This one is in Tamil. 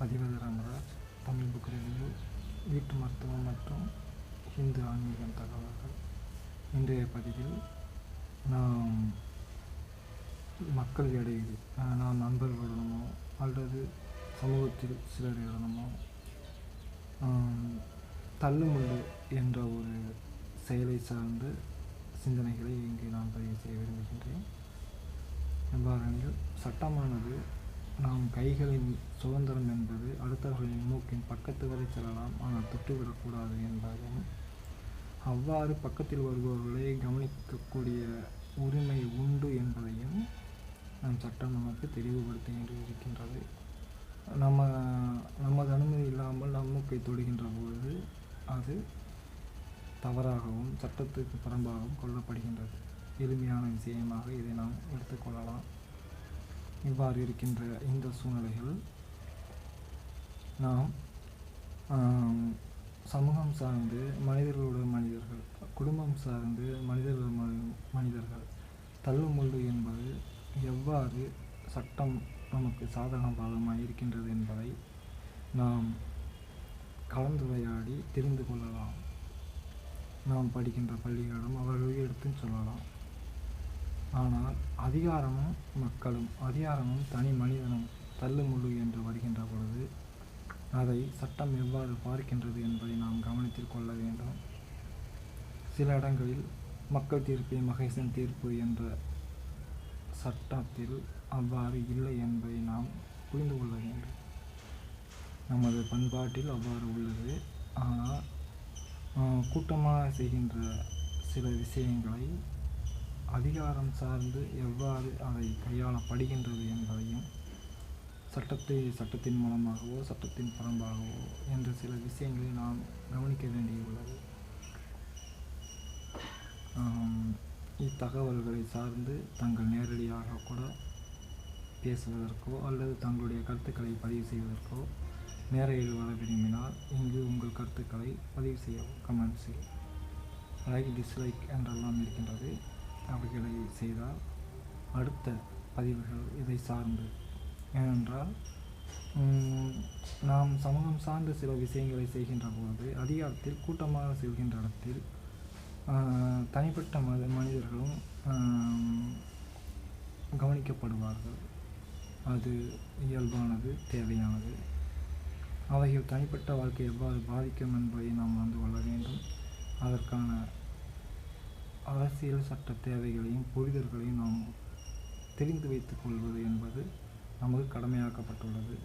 பதிவதர் அமராஜ், தமிழ் புக் ரிவ்யூ, வீட்டு மருத்துவம் மற்றும் ஹிந்து ஆன்மீகம் தகவல்கள். இன்றைய பதிவில் நாம் மக்கள் இடையில் நாம் நண்பர்களுடனோ அல்லது சமூகத்தில் சிலரிடமோ தள்ளுமுள்ளு என்ற ஒரு செயலை சார்ந்த சிந்தனைகளை இங்கு நான் பதிவு செய்ய விரும்புகின்றேன். எவ்வாறெனில், சட்டமானது நாம் கைகளின் சுதந்திரம் என்பது அடுத்தவர்களின் மூக்கின் பக்கத்து வரை செல்லலாம், ஆனால் தொட்டுவிடக்கூடாது என்பதும், அவ்வாறு பக்கத்தில் வருபவர்களை கவனிக்கக்கூடிய உரிமை உண்டு என்பதையும் நம் சட்டம் நமக்கு தெளிவுபடுத்தி இருக்கின்றது. நமது அனுமதி இல்லாமல் நம் மூக்கை தொடுகின்ற பொழுது அது தவறாகவும் சட்டத்துக்கு புறம்பாகவும் கொள்ளப்படுகின்றது. எளிமையான விஷயமாக இதை நாம் எடுத்துக்கொள்ளலாம். இவ்வாறு இருக்கின்ற இந்த சூழ்நிலைகள் நாம் சமூகம் சார்ந்து மனிதர்களுடன் மனிதர்கள், குடும்பம் சார்ந்து மனிதர்கள் தள்ளுமுள்ளு என்பது எவ்வாறு சட்டம் நமக்கு சாதக பாதமாக இருக்கின்றது என்பதை நாம் கலந்துரையாடி தெரிந்து கொள்ளலாம். நாம் படிக்கின்ற பள்ளிகளிடம் அவர்களுக்கு எடுத்துச் சொல்லலாம். ஆனால் அதிகாரமும் மக்களும், அதிகாரமும் தனி மனிதனும் தள்ளுமுள்ளு என்று வருகின்ற பொழுது அதை சட்டம் எவ்வாறு பார்க்கின்றது என்பதை நாம் கவனத்தில் கொள்ள வேண்டும். சில இடங்களில் மக்கள் தீர்ப்பே மகேசன் தீர்ப்பு என்ற சட்டத்தில் அவ்வாறு இல்லை என்பதை நாம் புரிந்து கொள்ள வேண்டும். நமது பண்பாட்டில் அவ்வாறு உள்ளது. ஆனால் கூட்டமாக செய்கின்ற சில விஷயங்களை அதிகாரம் சார்ந்து எவ்வாறு அதை கையாளப்படுகின்றது என்பதையும் சட்டத்தின் மூலமாகவோ சட்டத்தின் புறம்பாகவோ என்ற சில விஷயங்களை நாம் கவனிக்க வேண்டியுள்ளது. இத்தகவல்களை சார்ந்து தங்கள் நேரடியாக கூட பேசுவதற்கோ அல்லது தங்களுடைய கருத்துக்களை பதிவு செய்வதற்கோ நேரையில் வர விரும்பினால் இங்கு உங்கள் கருத்துக்களை பதிவு செய்யவும். கமெண்ட்ஸில் லைக், டிஸ்லைக் என்றெல்லாம் இருக்கின்றது. அவைகளை செய்தால் அடுத்த பதிவுகள் இதை சார்ந்து, ஏனென்றால் நாம் சமூகம் சார்ந்த சில விஷயங்களை செய்கின்ற பொழுது அதிகாரத்தில் கூட்டமாக செல்கின்ற இடத்தில் தனிப்பட்ட மனிதர்களும் கவனிக்கப்படுவார்கள். அது இயல்பானது, தேவையானது. அவைகள் தனிப்பட்ட வாழ்க்கை எவ்வாறு பாதிக்கும் என்பதை நாம் அறிந்து கொள்ள வேண்டும். அதற்கான அரசியல் சட்ட தேவைகளையும் புரிதல்களையும் நாம் தெரிந்து வைத்துக் கொள்வது என்பது நமக்கு கடமையாக்கப்பட்டுள்ளது.